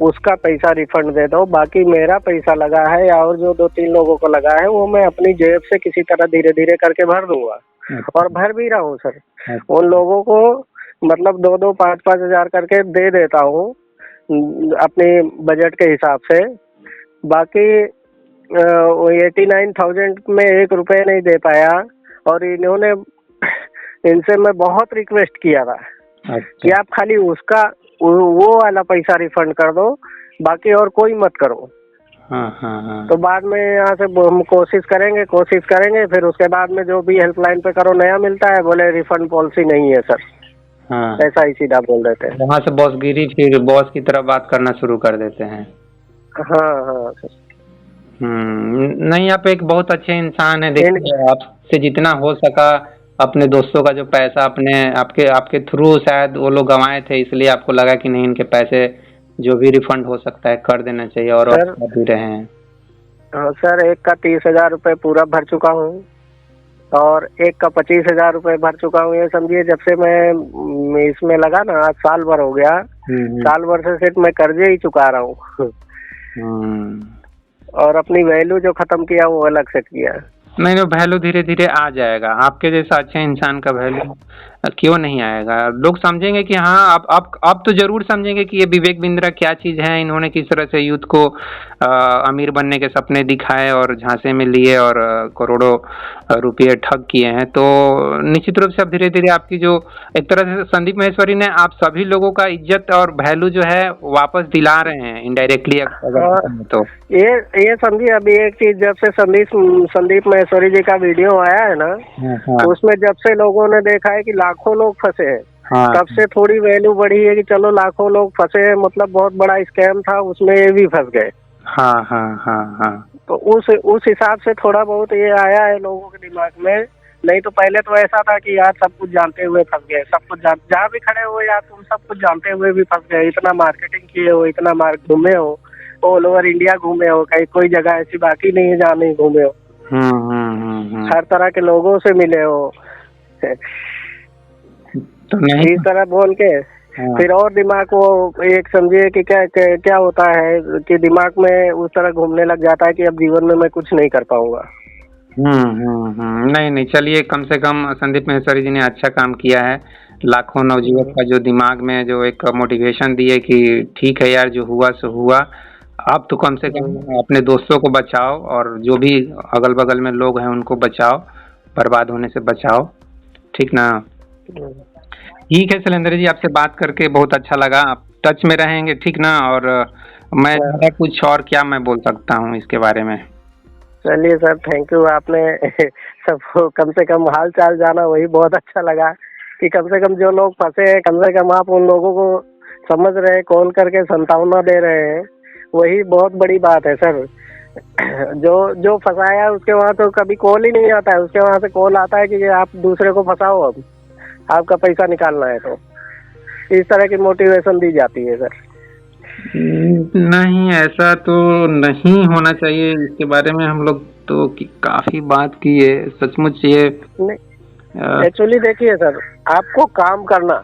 उसका पैसा रिफंड दे दो, बाकी मेरा पैसा लगा है और जो 2-3 लोगों को लगा है वो मैं अपनी जेब से किसी तरह धीरे धीरे करके भर दूंगा, और भर भी रहा हूँ सर। उन लोगों को मतलब 2-2, 5-5 हजार करके दे देता हूँ अपने बजट के हिसाब से। बाकी 89,000 में 1 रुपये नहीं दे पाया, और इन्होंने इनसे मैं बहुत रिक्वेस्ट किया था कि आप खाली उसका वो वाला पैसा रिफंड कर दो, बाकी और कोई मत करो। हाँ। तो बाद में यहाँ से हम कोशिश करेंगे, फिर उसके बाद में जो भी हेल्पलाइन पे करो नया मिलता है, बोले रिफंड पॉलिसी नहीं है सर। ऐसा ही सीधा बोल देते हैं। वहाँ से बॉसगिरी, फिर बॉस की तरह बात करना शुरू कर देते हैं। हाँ सर। नहीं, आप एक बहुत अच्छे इंसान है। देखिए आपसे जितना हो सका अपने दोस्तों का जो पैसा आपके थ्रू शायद वो लोग गंवाए थे, इसलिए आपको लगा कि नहीं इनके पैसे जो भी रिफंड हो सकता है कर देना चाहिए, और कर भी रहे हैं। हाँ सर, एक का 30,000 रुपये पूरा भर चुका हूँ और एक का 25,000 रुपये भर चुका हूँ। ये समझिए जब से मैं इसमें लगा ना, आज साल भर हो गया, साल भर से सिर्फ मैं कर्जे ही चुका रहा हूँ और अपनी वैल्यू जो खत्म किया वो अलग सेट किया। नहीं, वैल्यू धीरे धीरे आ जाएगा। आपके जैसा अच्छे इंसान का वैल्यू क्यों नहीं आएगा? लोग समझेंगे कि हाँ, आप तो जरूर समझेंगे कि ये विवेक बिंद्रा क्या चीज है, इन्होंने किस तरह से यूथ को अमीर बनने के सपने दिखाए और झांसे में लिए और करोड़ों रुपये ठग किए हैं। तो निश्चित रूप से अब धीरे धीरे आपकी जो एक तरह से संदीप माहेश्वरी ने आप सभी लोगों का इज्जत और वैल्यू जो है वापस दिला रहे हैं इनडायरेक्टली। तो ये समझिए, अभी एक चीज, जब से संदीप माहेश्वरी जी का वीडियो आया है ना, उसमें जब से लोगों ने देखा है कि लाखों लोग फंसे हैं, तब से थोड़ी वैल्यू बढ़ी है कि चलो लाखों लोग फंसे हैं, मतलब बहुत बड़ा स्कैम था, उसमें ये भी फंस गए। हाँ। तो उस हिसाब से थोड़ा बहुत ये आया है लोगों के दिमाग में। नहीं तो पहले तो ऐसा था कि यार सब कुछ जानते हुए फंस गए, सब कुछ जहाँ भी खड़े हो यार तुम सब कुछ जानते हुए भी फंस गए। इतना मार्केटिंग किए हो, इतना घूमे हो, ऑल ओवर इंडिया घूमे हो, कहीं कोई जगह ऐसी बाकी नहीं है जहाँ नहीं घूमे हो। हर तरह के लोगों से मिले हो, तो नहीं इस तरह बोल के हाँ। फिर और दिमाग को एक समझिए कि क्या क्या क्या होता है कि दिमाग में उस तरह घूमने लग जाता है कि अब जीवन में मैं कुछ नहीं कर पाऊंगा। नहीं नहीं, चलिए कम से कम संदीप महेश्वरी जी ने अच्छा काम किया है। लाखों नवजुवक का जो दिमाग में जो एक मोटिवेशन दिए कि ठीक है यार, जो हुआ सो हुआ। आप तो कम से कम अपने दोस्तों को बचाओ और जो भी अगल बगल में लोग हैं उनको बचाओ, बर्बाद होने से बचाओ, ठीक ना। ठीक है शैलेंद्र जी, आपसे बात करके बहुत अच्छा लगा। आप टच में रहेंगे, ठीक ना। और मैं ज़्यादा कुछ और क्या मैं बोल सकता हूँ इसके बारे में। चलिए सर, थैंक यू। आपने सबको कम से कम हाल चाल जाना, वही बहुत अच्छा लगा कि कम से कम जो लोग फंसे हैं कम से कम आप उन लोगों को समझ रहे हैं, कॉल करके सांत्वना दे रहे हैं, वही बहुत बड़ी बात है सर। जो जो फंसाया है उसके वहाँ तो कभी कॉल ही नहीं आता है, उसके वहाँ से कॉल आता है कि आप दूसरे को फंसाओ, अब आपका पैसा निकालना है। तो इस तरह की मोटिवेशन दी जाती है सर। नहीं, ऐसा तो नहीं होना चाहिए। इसके बारे में हम लोग तो काफी बात की है, सचमुच ये नहीं, एक्चुअली देखिए सर, आपको काम करना,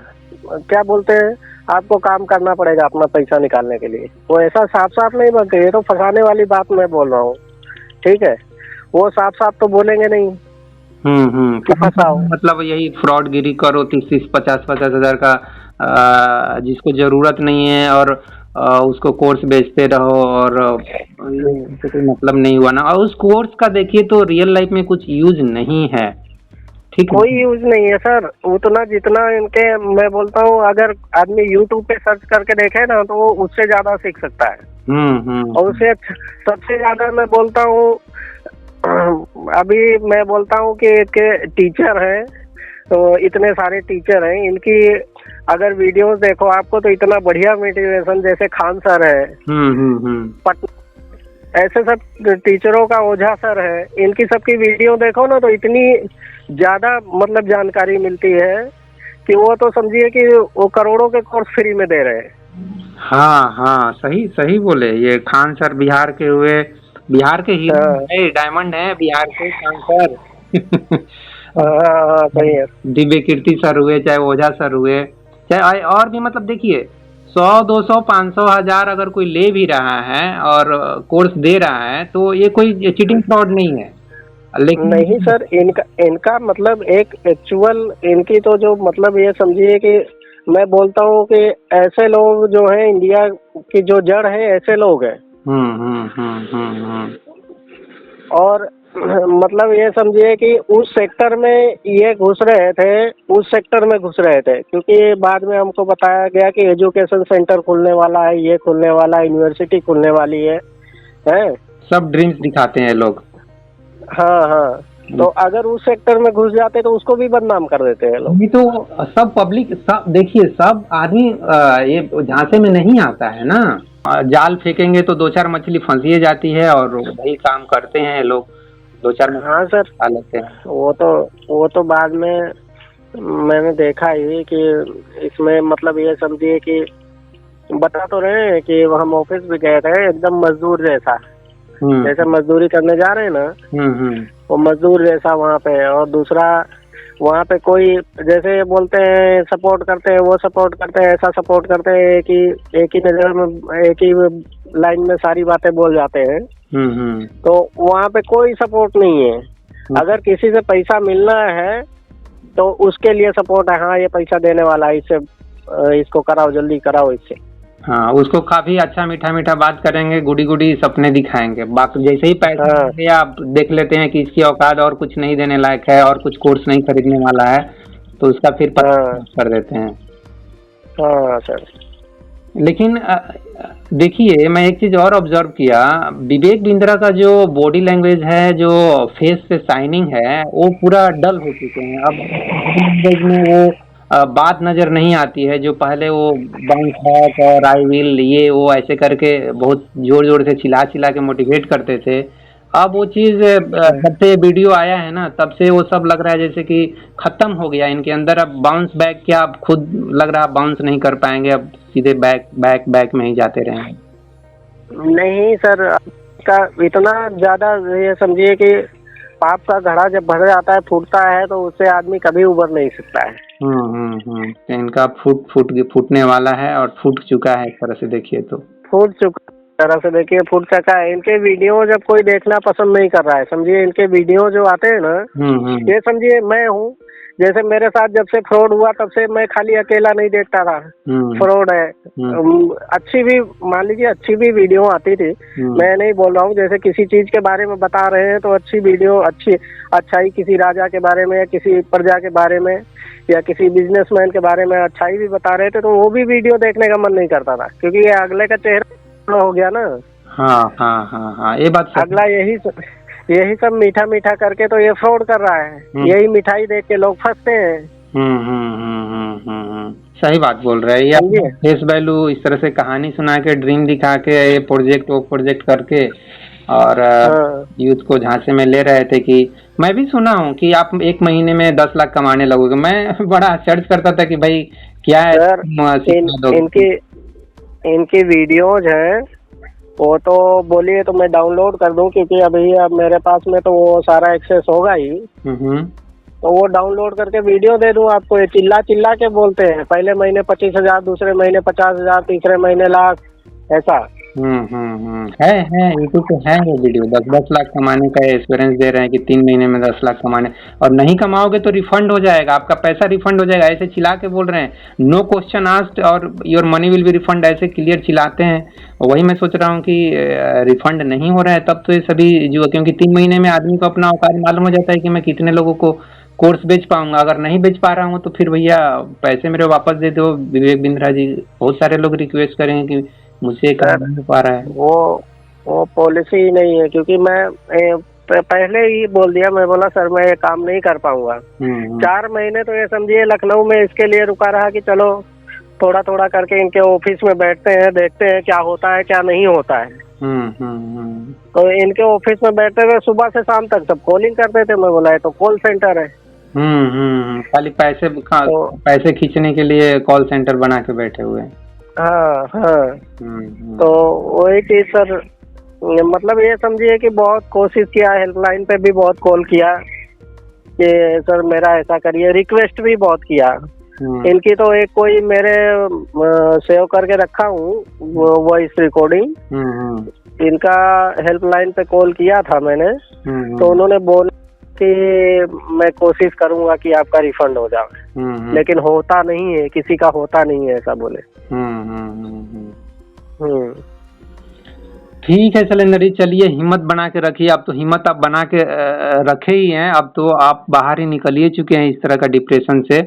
क्या बोलते हैं, आपको काम करना पड़ेगा अपना पैसा निकालने के लिए। वो ऐसा साफ साफ नहीं बोलते, ये तो फंसाने वाली बात मैं बोल रहा हूँ, ठीक है। वो साफ साफ तो बोलेंगे नहीं कि फंसाओ। मतलब यही फ्रॉड गिरी करो, 30-50 हजार का जिसको जरूरत नहीं है और उसको कोर्स बेचते रहो और कोई मतलब नहीं हुआ ना। और उस कोर्स का देखिए तो रियल लाइफ में कुछ यूज नहीं है, ठीक है। कोई यूज नहीं है सर, उतना जितना इनके, मैं बोलता हूँ अगर आदमी यूट्यूब पे सर्च करके देखे ना तो वो उससे ज्यादा सीख सकता है। और उससे सबसे ज्यादा मैं बोलता हूँ, अभी मैं बोलता हूँ कि एक टीचर है, तो इतने सारे टीचर हैं, इनकी अगर वीडियोस देखो आपको तो इतना बढ़िया मोटिवेशन, जैसे खान सर है, ऐसे सब टीचरों का, ओझा सर है, इनकी सबकी वीडियो देखो ना तो इतनी ज्यादा मतलब जानकारी मिलती है कि वो तो समझिए कि वो करोड़ों के कोर्स फ्री में दे रहे हैं। हाँ, सही सही बोले। ये खान सर बिहार के हुए, बिहार के हीरो है, डायमंड है बिहार के खान सर। हाँ सही है। दिव्य कीर्ति सर हुए, चाहे ओझा सर हुए, चाहे और भी, मतलब देखिए 100, 200, 500, 1000 अगर कोई ले भी रहा है और कोर्स दे रहा है तो ये कोई चीटिंग फ्रॉड नहीं है। लेकिन नहीं सर, इनका मतलब एक एक्चुअल, इनकी तो जो मतलब ये समझिए कि मैं बोलता हूँ कि ऐसे लोग जो हैं, इंडिया की जो जड़ है ऐसे लोग हैं। और मतलब ये समझिए कि उस सेक्टर में ये घुस रहे थे, उस सेक्टर में घुस रहे थे, क्योंकि बाद में हमको बताया गया कि एजुकेशन सेंटर खुलने वाला है, ये खुलने वाला है, यूनिवर्सिटी खुलने वाली है। सब ड्रीम्स दिखाते हैं लोग। हाँ, तो अगर उस सेक्टर में घुस जाते तो उसको भी बदनाम कर देते हैं लोग। ये तो सब पब्लिक, सब देखिए, सब आदमी ये झांसे में नहीं आता है ना। जाल फेंकेंगे तो 2-4 मछली फंसी जाती है और वही काम करते हैं लोग, 2-4 हाँ सर, खा लेते हैं। वो तो बाद में मैंने देखा ही कि इसमें मतलब ये समझिए कि बता तो रहे हैं कि हम ऑफिस भी गए थे, एकदम मजदूर जैसा, जैसे मजदूरी करने जा रहे हैं ना, वो मजदूर जैसा वहाँ पे। और दूसरा, वहाँ पे कोई जैसे बोलते हैं सपोर्ट करते हैं, वो सपोर्ट करते हैं, ऐसा सपोर्ट करते हैं कि एक ही नजर में, एक ही लाइन में सारी बातें बोल जाते हैं। तो वहाँ पे कोई सपोर्ट नहीं है। अगर किसी से पैसा मिलना है तो उसके लिए सपोर्ट है, हाँ ये पैसा देने वाला है, इससे इसको कराओ, जल्दी कराओ इससे। हाँ, उसको काफी अच्छा मीठा मीठा बात करेंगे, गुडी गुडी सपने दिखाएंगे। बाकी जैसे ही पैसा आप देख लेते हैं कि इसकी औकात और कुछ नहीं देने लायक है और कुछ कोर्स नहीं खरीदने वाला है, तो उसका फिर कर देते हैं। हाँ सर। लेकिन देखिए, मैं एक चीज और ऑब्जर्व किया, विवेक बिंद्रा का जो बॉडी लैंग्वेज है, जो फेस पे शाइनिंग है, वो पूरा डल हो चुके हैं। अब लैंग्वेज में वो बात नजर नहीं आती है जो पहले वो बाउंस बैक और आई विल, ये वो ऐसे करके बहुत जोर जोर से चिल्ला चिल्ला के मोटिवेट करते थे। अब वो चीज जब से वीडियो आया है ना, तब से वो सब लग रहा है जैसे कि खत्म हो गया इनके अंदर। अब बाउंस बैक क्या, अब खुद लग रहा है बाउंस नहीं कर पाएंगे, अब सीधे बैक बैक बैक में ही जाते रहेंगे। नहीं सर, का इतना ज्यादा ये समझिए कि पाप का घड़ा जब भर जाता है, फूटता है, तो उससे आदमी कभी उबर नहीं सकता है। तो इनका फूटने वाला है और फूट चुका है एक तरह से देखिए तो। फूट चुका तरह से देखिए, फूट चुका है। इनके वीडियो जब कोई देखना पसंद नहीं कर रहा है, समझिए इनके वीडियो जो आते हैं ना, ये समझिए मैं हूँ, जैसे मेरे साथ जब से फ्रॉड हुआ तब से मैं खाली अकेला नहीं देखता था, फ्रॉड है। अच्छी भी, मान लीजिए अच्छी भी वीडियो आती थी, मैं नहीं बोल रहा हूँ, जैसे किसी चीज के बारे में बता रहे हैं तो अच्छी वीडियो, अच्छाई किसी राजा के बारे में, किसी प्रजा के बारे में, या किसी बिजनेसमैन के बारे में अच्छाई भी बता रहे थे, तो वो भी वीडियो देखने का मन नहीं करता था, क्योंकि ये अगले का चेहरा हो गया ना। हाँ, ये बात अगला यही सब मीठा मीठा करके तो ये फ्रॉड कर रहा है। यही मिठाई देख के लोग फंसते हैं। सही बात बोल रहे हैं। या फेस वैल्यू इस तरह से कहानी सुना के, ड्रीम दिखा के, ये प्रोजेक्ट वो प्रोजेक्ट करके और यूथ को झांसे में ले रहे थे कि मैं भी सुना हूँ कि आप 1 महीने में 10 लाख कमाने लगोगे। मैं बड़ा सर्च करता था कि भाई क्या है सर, इनकी वीडियोज हैं, वो तो बोलिए तो मैं डाउनलोड कर दूं, क्योंकि अभी अब मेरे पास में तो वो सारा एक्सेस होगा ही, तो वो डाउनलोड करके वीडियो दे दूं आपको। ये चिल्ला के बोलते हैं, पहले महीने 25,000, दूसरे महीने 50,000, तीसरे महीने लाख, ऐसा। है यूट्यूब पे है वो वीडियो। 10 लाख कमाने का एक्सपीरियंस दे रहे हैं कि 3 महीने में 10 लाख कमाने, और नहीं कमाओगे तो रिफंड हो जाएगा, आपका पैसा रिफंड हो जाएगा, ऐसे चिल्ला के बोल रहे हैं। नो क्वेश्चन आस्क्ड और your money will be refund, ऐसे क्लियर चिल्लाते हैं। वही मैं सोच रहा हूँ कि रिफंड नहीं हो रहा है, तब तो ये सभी जो, क्योंकि 3 महीने में आदमी को अपना औकात मालूम हो जाता है कि मैं कितने लोगों को कोर्स बेच पाऊंगा। अगर नहीं बेच पा रहा हूँ तो फिर भैया पैसे मेरे वापस दे दो। विवेक बिंद्रा जी, बहुत सारे लोग रिक्वेस्ट करेंगे कि मुझसे काम नहीं हो पा रहा है। वो पॉलिसी ही नहीं है, क्योंकि मैं पहले ही बोल दिया, मैं बोला सर मैं ये काम नहीं कर पाऊंगा। 4 महीने तो ये समझिए लखनऊ में इसके लिए रुका रहा कि चलो थोड़ा थोड़ा करके इनके ऑफिस में बैठते हैं, देखते हैं क्या होता है क्या नहीं होता है। तो इनके ऑफिस में बैठते हुए सुबह से शाम तक सब कॉलिंग करते थे। मैं बोला है तो कॉल सेंटर है। खाली पैसे खींचने के लिए कॉल सेंटर बना के बैठे हुए हैं। हाँ। तो वही चीज सर, मतलब ये समझिए कि बहुत कोशिश किया, हेल्पलाइन पे भी बहुत कॉल किया कि सर मेरा ऐसा करिए, रिक्वेस्ट भी बहुत किया। इनकी तो एक कोई मेरे सेव करके रखा हूँ वॉइस रिकॉर्डिंग, इनका हेल्पलाइन पे कॉल किया था मैंने, तो उन्होंने बोला कि मैं कोशिश करूंगा कि आपका रिफंड हो जाए, लेकिन होता नहीं है, किसी का होता नहीं है, ऐसा बोले। ठीक है शैलेंद्र जी, चलिए हिम्मत बना के रखिए। अब तो हिम्मत आप बना के रखे ही हैं, अब तो आप बाहर ही निकल ही चुके हैं इस तरह का डिप्रेशन से।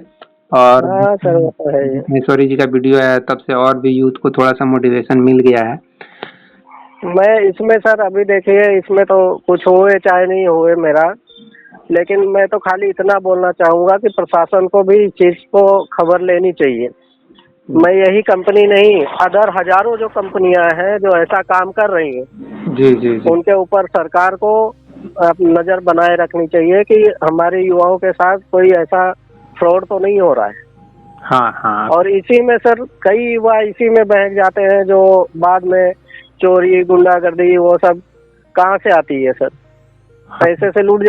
और महेश्वरी जी का वीडियो है तब से और भी यूथ को थोड़ा सा मोटिवेशन मिल गया है। मैं इसमें सर अभी देखिए, इसमें तो कुछ हुए चाहे नहीं हुए मेरा, लेकिन मैं तो खाली इतना बोलना चाहूंगा कि प्रशासन को भी इस चीज को खबर लेनी चाहिए। मैं यही कंपनी नहीं, अदर हजारों जो कंपनियां हैं जो ऐसा काम कर रही हैं, जी, उनके ऊपर सरकार को नजर बनाए रखनी चाहिए कि हमारे युवाओं के साथ कोई ऐसा फ्रॉड तो नहीं हो रहा है। हाँ। और इसी में सर कई युवा इसी में बहक जाते हैं, जो बाद में चोरी, गुंडागर्दी, वो सब कहाँ से आती है सर? पैसे से लूट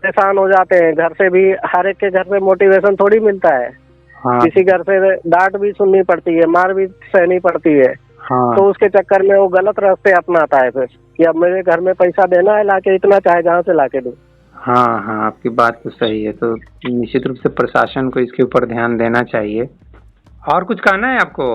परेशान हो जाते हैं। घर से भी, हर एक के घर से मोटिवेशन थोड़ी मिलता है। किसी घर से डांट भी सुननी पड़ती है, मार भी सहनी पड़ती है। तो उसके चक्कर में वो गलत रास्ते अपनाता है फिर कि अब मेरे घर में पैसा देना है, लाके इतना चाहे जहाँ से लाके दूं। हाँ, आपकी बात तो सही है। तो निश्चित रूप से प्रशासन को इसके ऊपर ध्यान देना चाहिए। और कुछ कहना है आपको?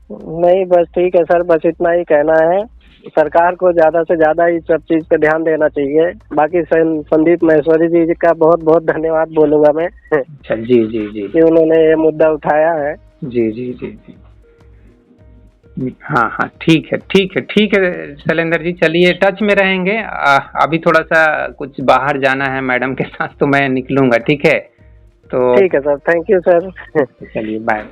नहीं, बस ठीक है सर, बस इतना ही कहना है। सरकार को ज्यादा से ज्यादा इस सब चीज पे ध्यान देना चाहिए। बाकी संदीप महेश्वरी जी का बहुत बहुत धन्यवाद बोलूंगा मैं। अच्छा, जी कि उन्होंने ये मुद्दा उठाया है। जी। हाँ, ठीक है शैलेंद्र जी, चलिए टच में रहेंगे। अभी थोड़ा सा कुछ बाहर जाना है मैडम के साथ, तो मैं निकलूंगा। ठीक है, तो ठीक है सर, थैंक यू सर। चलिए, बाय।